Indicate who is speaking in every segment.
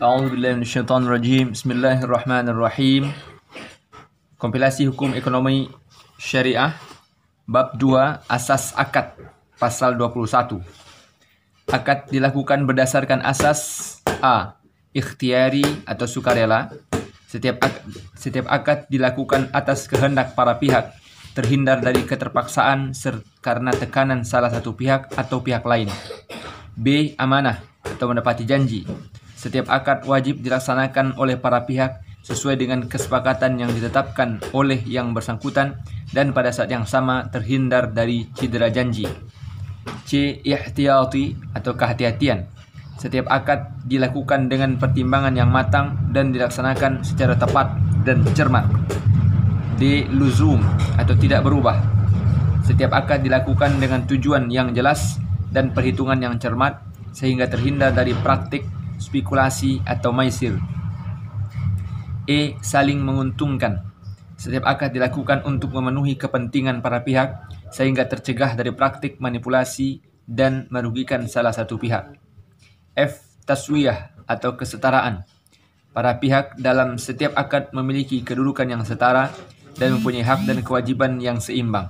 Speaker 1: A'udzubillahi minasyaitonirrajim. Bismillahirrahmanirrahim. Kompilasi hukum ekonomi syariah bab 2 asas akad pasal 21. Akad dilakukan berdasarkan asas A. Ikhtiari atau sukarela. Setiap akad dilakukan atas kehendak para pihak, terhindar dari keterpaksaan karena tekanan salah satu pihak atau pihak lain. B. Amanah atau mendapati janji. Setiap akad wajib dilaksanakan oleh para pihak sesuai dengan kesepakatan yang ditetapkan oleh yang bersangkutan dan pada saat yang sama terhindar dari cedera janji. C. Ihtiyati atau kehati-hatian. Setiap akad dilakukan dengan pertimbangan yang matang dan dilaksanakan secara tepat dan cermat. D. Luzum atau tidak berubah. Setiap akad dilakukan dengan tujuan yang jelas dan perhitungan yang cermat sehingga terhindar dari praktik spekulasi atau maisir. E. Saling menguntungkan. Setiap akad dilakukan untuk memenuhi kepentingan para pihak sehingga tercegah dari praktik manipulasi dan merugikan salah satu pihak. F. Taswiyah atau kesetaraan. Para pihak dalam setiap akad memiliki kedudukan yang setara dan mempunyai hak dan kewajiban yang seimbang.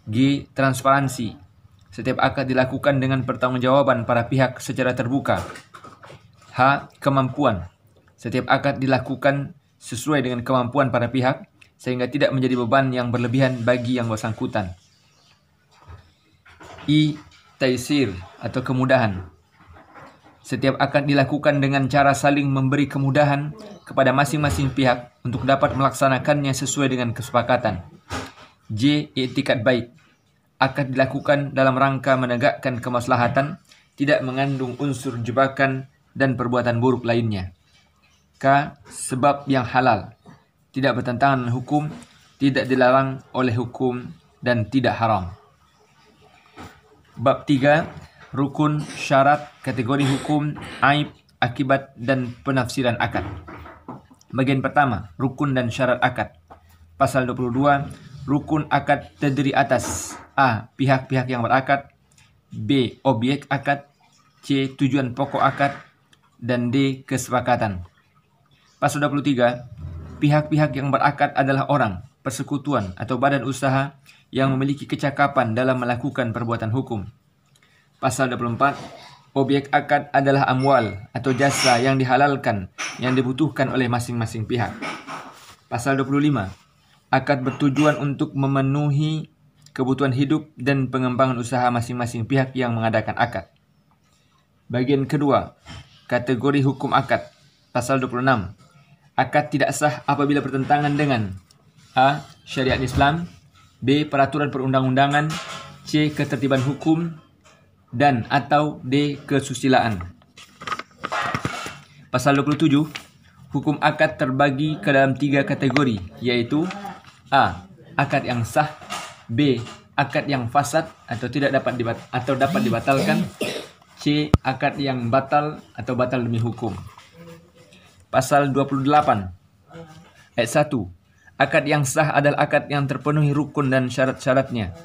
Speaker 1: G. Transparansi. Setiap akad dilakukan dengan pertanggungjawaban para pihak secara terbuka. H. Kemampuan. Setiap akad dilakukan sesuai dengan kemampuan para pihak sehingga tidak menjadi beban yang berlebihan bagi yang bersangkutan. I. Taisir atau kemudahan. Setiap akad dilakukan dengan cara saling memberi kemudahan kepada masing-masing pihak untuk dapat melaksanakannya sesuai dengan kesepakatan. J. I'tikad baik. Akad dilakukan dalam rangka menegakkan kemaslahatan, tidak mengandung unsur jebakan dan perbuatan buruk lainnya. K. Sebab yang halal. Tidak bertentangan dengan hukum, tidak dilarang oleh hukum, dan tidak haram. Bab 3. Rukun, syarat, kategori hukum, aib, akibat, dan penafsiran akad. Bagian pertama, rukun dan syarat akad. Pasal 22. Rukun akad terdiri atas A. Pihak-pihak yang berakad. B. Objek akad. C. Tujuan pokok akad. Dan D. Kesepakatan. Pasal 23. Pihak-pihak yang berakad adalah orang, persekutuan atau badan usaha yang memiliki kecakapan dalam melakukan perbuatan hukum. Pasal 24. Objek akad adalah amwal atau jasa yang dihalalkan yang dibutuhkan oleh masing-masing pihak. Pasal 25. Akad bertujuan untuk memenuhi kebutuhan hidup dan pengembangan usaha masing-masing pihak yang mengadakan akad. Bagian kedua, kategori hukum akad. Pasal 26. Akad tidak sah apabila bertentangan dengan A. Syariat Islam. B. Peraturan perundang-undangan. C. Ketertiban hukum. Dan atau D. Kesusilaan. Pasal 27. Hukum akad terbagi ke dalam 3 kategori, yaitu A. Akad yang sah. B. Akad yang fasad atau dapat dibatalkan. C. Akad yang batal atau batal demi hukum. Pasal 28 ayat 1. Akad yang sah adalah akad yang terpenuhi rukun dan syarat-syaratnya.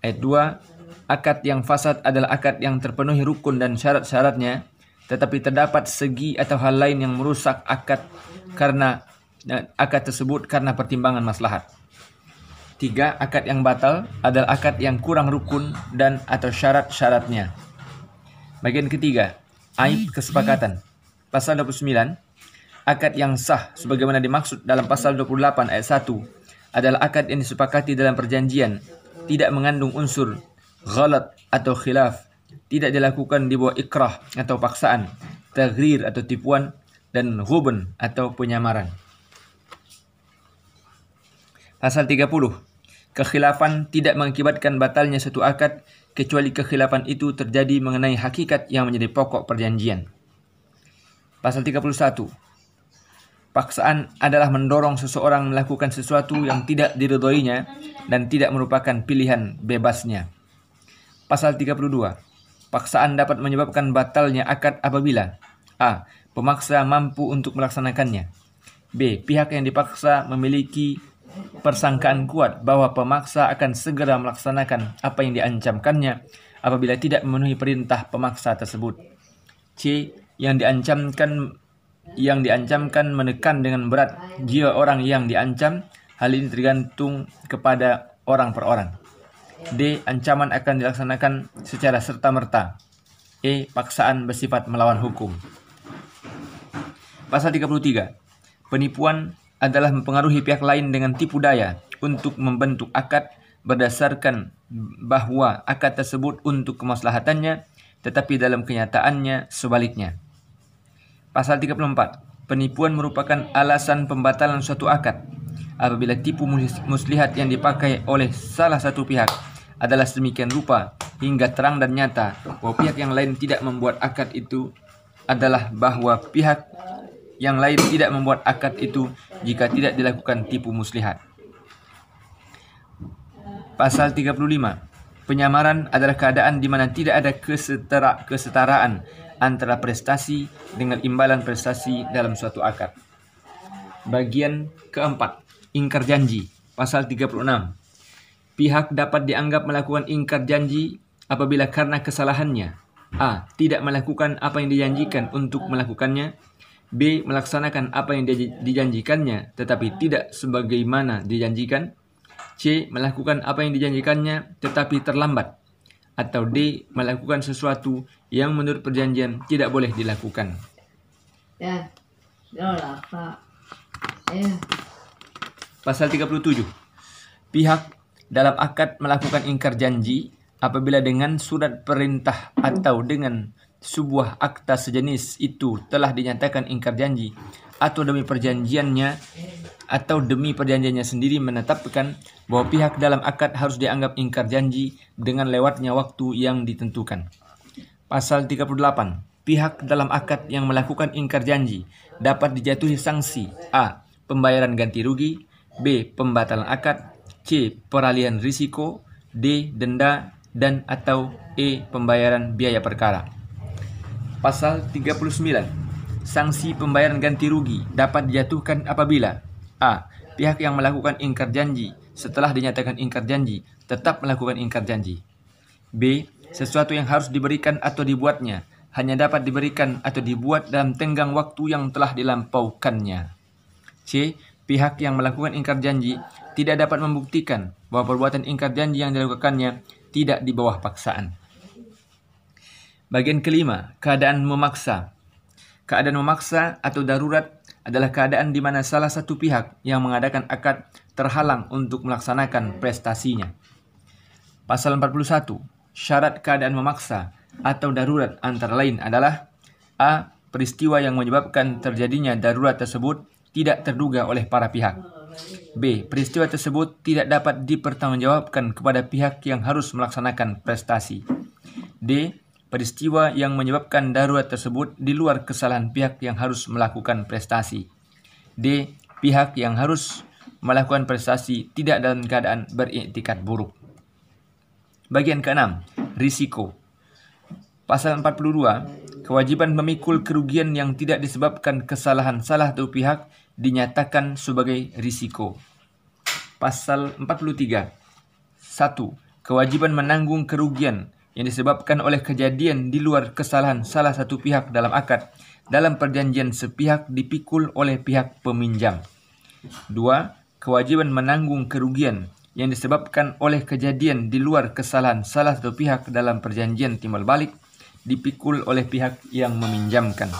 Speaker 1: Ayat 2. Akad yang fasad adalah akad yang terpenuhi rukun dan syarat-syaratnya, tetapi terdapat segi atau hal lain yang merusak akad tersebut karena pertimbangan maslahat. 3. Akad yang batal adalah akad yang kurang rukun dan atau syarat-syaratnya. Bagian ketiga, aib kesepakatan. Pasal 29. Akad yang sah sebagaimana dimaksud dalam pasal 28 ayat 1 adalah akad yang disepakati dalam perjanjian, tidak mengandung unsur ghalat atau khilaf, tidak dilakukan di bawah ikrah atau paksaan, taghrir atau tipuan, dan ghubn atau penyamaran. Pasal 30. Kekhilafan tidak mengakibatkan batalnya suatu akad kecuali kekhilafan itu terjadi mengenai hakikat yang menjadi pokok perjanjian. Pasal 31. Paksaan adalah mendorong seseorang melakukan sesuatu yang tidak diridhoinya dan tidak merupakan pilihan bebasnya. Pasal 32. Paksaan dapat menyebabkan batalnya akad apabila A. Pemaksa mampu untuk melaksanakannya. B. Pihak yang dipaksa memiliki persangkaan kuat bahwa pemaksa akan segera melaksanakan apa yang diancamkannya apabila tidak memenuhi perintah pemaksa tersebut. C. yang diancamkan menekan dengan berat jiwa orang yang diancam. Hal ini tergantung kepada orang per orang. D. Ancaman akan dilaksanakan secara serta-merta. E. Paksaan bersifat melawan hukum. Pasal 33. Penipuan adalah mempengaruhi pihak lain dengan tipu daya untuk membentuk akad berdasarkan bahwa akad tersebut untuk kemaslahatannya, tetapi dalam kenyataannya sebaliknya. Pasal 34. Penipuan merupakan alasan pembatalan suatu akad apabila tipu muslihat yang dipakai oleh salah satu pihak adalah sedemikian rupa hingga terang dan nyata bahwa pihak yang lain tidak membuat akad itu jika tidak dilakukan tipu muslihat. Pasal 35. Penyamaran adalah keadaan di mana tidak ada kesetaraan antara prestasi dengan imbalan prestasi dalam suatu akad. Bagian keempat, ingkar janji. Pasal 36. Pihak dapat dianggap melakukan ingkar janji apabila karena kesalahannya A. Tidak melakukan apa yang dijanjikan untuk melakukannya, B. Melaksanakan apa yang dijanjikannya tetapi tidak sebagaimana dijanjikan, C. Melakukan apa yang dijanjikannya tetapi terlambat, atau D. Melakukan sesuatu yang menurut perjanjian tidak boleh dilakukan. Pasal 37. Pihak dalam akad melakukan ingkar janji apabila dengan surat perintah atau dengan sebuah akta sejenis itu telah dinyatakan ingkar janji atau demi perjanjiannya sendiri menetapkan bahwa pihak dalam akad harus dianggap ingkar janji dengan lewatnya waktu yang ditentukan. Pasal 38. Pihak dalam akad yang melakukan ingkar janji dapat dijatuhi sanksi A. Pembayaran ganti rugi, B. Pembatalan akad, C. Peralihan risiko, D. Denda, dan atau E. Pembayaran biaya perkara. Pasal 39. Sanksi pembayaran ganti rugi dapat dijatuhkan apabila A. Pihak yang melakukan ingkar janji setelah dinyatakan ingkar janji tetap melakukan ingkar janji, B. Sesuatu yang harus diberikan atau dibuatnya hanya dapat diberikan atau dibuat dalam tenggang waktu yang telah dilampaukannya, C. Pihak yang melakukan ingkar janji tidak dapat membuktikan bahwa perbuatan ingkar janji yang dilakukannya tidak di bawah paksaan. Bagian kelima, keadaan memaksa. Keadaan memaksa atau darurat adalah keadaan di mana salah satu pihak yang mengadakan akad terhalang untuk melaksanakan prestasinya. Pasal 41. Syarat keadaan memaksa atau darurat antara lain adalah A. Peristiwa yang menyebabkan terjadinya darurat tersebut tidak terduga oleh para pihak, B. Peristiwa tersebut tidak dapat dipertanggungjawabkan kepada pihak yang harus melaksanakan prestasi, D. Peristiwa yang menyebabkan darurat tersebut di luar kesalahan pihak yang harus melakukan prestasi, D. Pihak yang harus melakukan prestasi tidak dalam keadaan beriktikat buruk. Bagian keenam, risiko. Pasal 42, kewajiban memikul kerugian yang tidak disebabkan kesalahan salah satu pihak dinyatakan sebagai risiko. Pasal 43. 1. Kewajiban menanggung kerugian yang disebabkan oleh kejadian di luar kesalahan salah satu pihak dalam akad dalam perjanjian sepihak dipikul oleh pihak peminjam. 2. Kewajiban menanggung kerugian yang disebabkan oleh kejadian di luar kesalahan salah satu pihak dalam perjanjian timbal balik dipikul oleh pihak yang meminjamkan.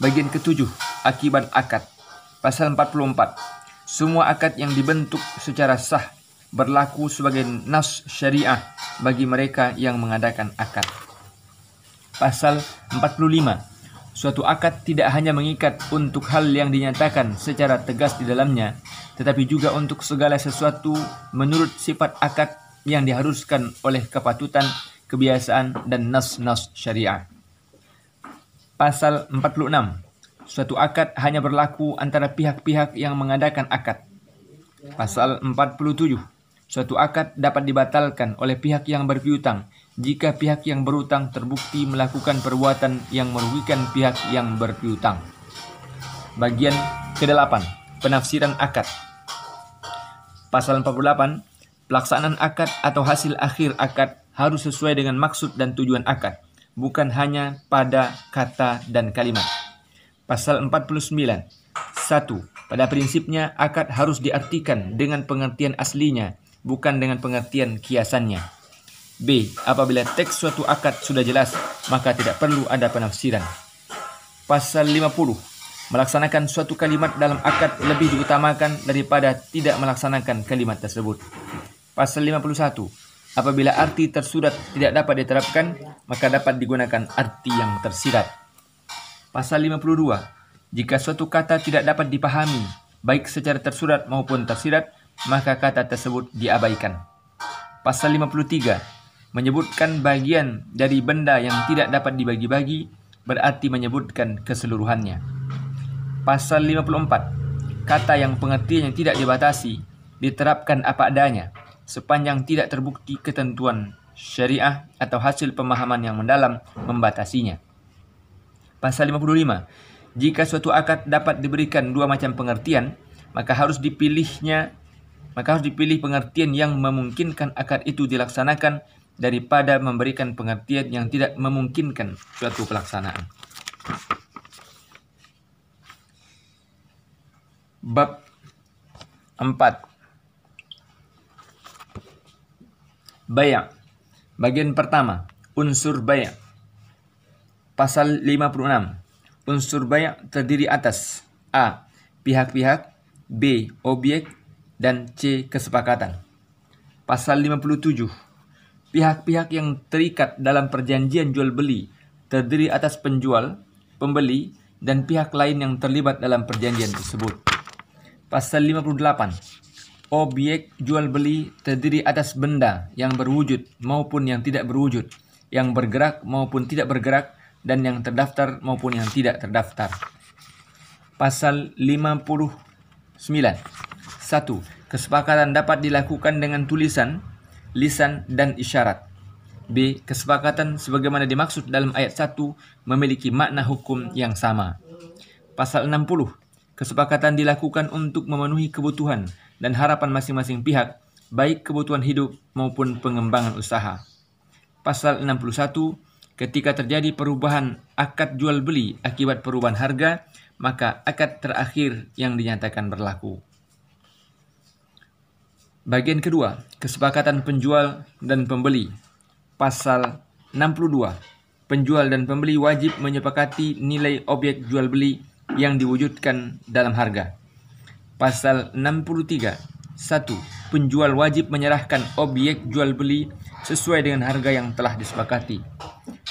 Speaker 1: Bagian ketujuh, akibat akad. Pasal 44. Semua akad yang dibentuk secara sah berlaku sebagai nas syariah bagi mereka yang mengadakan akad. Pasal 45. Suatu akad tidak hanya mengikat untuk hal yang dinyatakan secara tegas di dalamnya, tetapi juga untuk segala sesuatu menurut sifat akad yang diharuskan oleh kepatutan, kebiasaan, dan nas-nas syariah. Pasal 46. Suatu akad hanya berlaku antara pihak-pihak yang mengadakan akad. Pasal 47. Suatu akad dapat dibatalkan oleh pihak yang berpiutang jika pihak yang berutang terbukti melakukan perbuatan yang merugikan pihak yang berpiutang. Bagian ke-8, penafsiran akad. Pasal 48, pelaksanaan akad atau hasil akhir akad harus sesuai dengan maksud dan tujuan akad, bukan hanya pada kata dan kalimat. Pasal 49. 1. Pada prinsipnya, akad harus diartikan dengan pengertian aslinya, bukan dengan pengertian kiasannya. B. Apabila teks suatu akad sudah jelas, maka tidak perlu ada penafsiran. Pasal 50. Melaksanakan suatu kalimat dalam akad lebih diutamakan daripada tidak melaksanakan kalimat tersebut. Pasal 51. Apabila arti tersurat tidak dapat diterapkan, maka dapat digunakan arti yang tersirat. Pasal 52. Jika suatu kata tidak dapat dipahami, baik secara tersurat maupun tersirat, maka kata tersebut diabaikan. Pasal 53. Menyebutkan bagian dari benda yang tidak dapat dibagi-bagi, berarti menyebutkan keseluruhannya. Pasal 54. Kata yang pengertiannya tidak dibatasi, diterapkan apa adanya, sepanjang tidak terbukti ketentuan syariah atau hasil pemahaman yang mendalam membatasinya. Pasal 55. Jika suatu akad dapat diberikan dua macam pengertian, maka harus dipilih pengertian yang memungkinkan akad itu dilaksanakan daripada memberikan pengertian yang tidak memungkinkan suatu pelaksanaan. Bab 4. Bai'. Bagian pertama, unsur bai'. Pasal 56. Unsur bai' terdiri atas A. Pihak-pihak, B. Objek, dan C. Kesepakatan. Pasal 57. Pihak-pihak yang terikat dalam perjanjian jual-beli terdiri atas penjual, pembeli, dan pihak lain yang terlibat dalam perjanjian tersebut. Pasal 58. Objek jual-beli terdiri atas benda yang berwujud maupun yang tidak berwujud, yang bergerak maupun tidak bergerak, dan yang terdaftar maupun yang tidak terdaftar. Pasal 59. 1. Kesepakatan dapat dilakukan dengan tulisan, lisan, dan isyarat. B. Kesepakatan sebagaimana dimaksud dalam ayat 1 memiliki makna hukum yang sama. Pasal 60. Kesepakatan dilakukan untuk memenuhi kebutuhan dan harapan masing-masing pihak, baik kebutuhan hidup maupun pengembangan usaha. Pasal 61. Ketika terjadi perubahan akad jual-beli akibat perubahan harga, maka akad terakhir yang dinyatakan berlaku. Bagian kedua, kesepakatan penjual dan pembeli. Pasal 62. Penjual dan pembeli wajib menyepakati nilai objek jual-beli yang diwujudkan dalam harga. Pasal 63. 1. Penjual wajib menyerahkan objek jual beli sesuai dengan harga yang telah disepakati.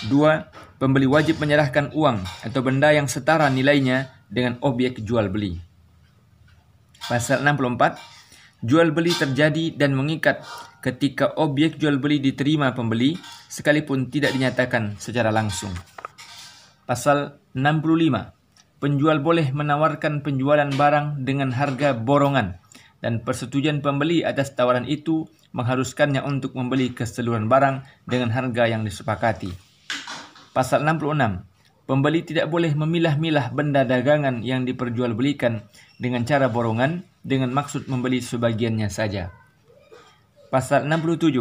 Speaker 1: 2. Pembeli wajib menyerahkan uang atau benda yang setara nilainya dengan objek jual beli. Pasal 64. Jual beli terjadi dan mengikat ketika objek jual beli diterima pembeli sekalipun tidak dinyatakan secara langsung. Pasal 65. Penjual boleh menawarkan penjualan barang dengan harga borongan dan persetujuan pembeli atas tawaran itu mengharuskannya untuk membeli keseluruhan barang dengan harga yang disepakati. Pasal 66. Pembeli tidak boleh memilah-milah benda dagangan yang diperjualbelikan dengan cara borongan dengan maksud membeli sebagiannya saja. Pasal 67.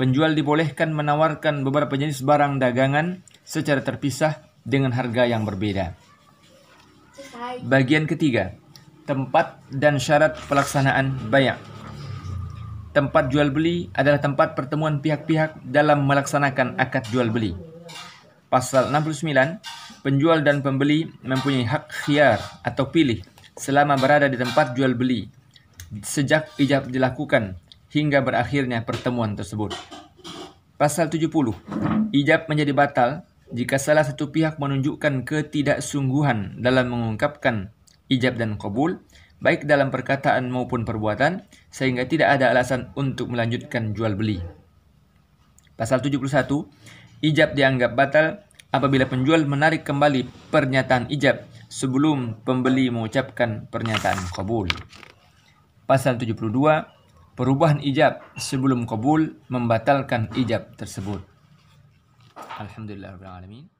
Speaker 1: Penjual dibolehkan menawarkan beberapa jenis barang dagangan secara terpisah dengan harga yang berbeda. Bagian ketiga, tempat dan syarat pelaksanaan bai'. Tempat jual beli adalah tempat pertemuan pihak-pihak dalam melaksanakan akad jual beli. Pasal 69, penjual dan pembeli mempunyai hak khiyar atau pilih selama berada di tempat jual beli sejak ijab dilakukan hingga berakhirnya pertemuan tersebut. Pasal 70, ijab menjadi batal jika salah satu pihak menunjukkan ketidaksungguhan dalam mengungkapkan ijab dan qabul, baik dalam perkataan maupun perbuatan, sehingga tidak ada alasan untuk melanjutkan jual beli. Pasal 71, ijab dianggap batal apabila penjual menarik kembali pernyataan ijab sebelum pembeli mengucapkan pernyataan qabul. Pasal 72, perubahan ijab sebelum qabul membatalkan ijab tersebut. Alhamdulillahirabbil alamin.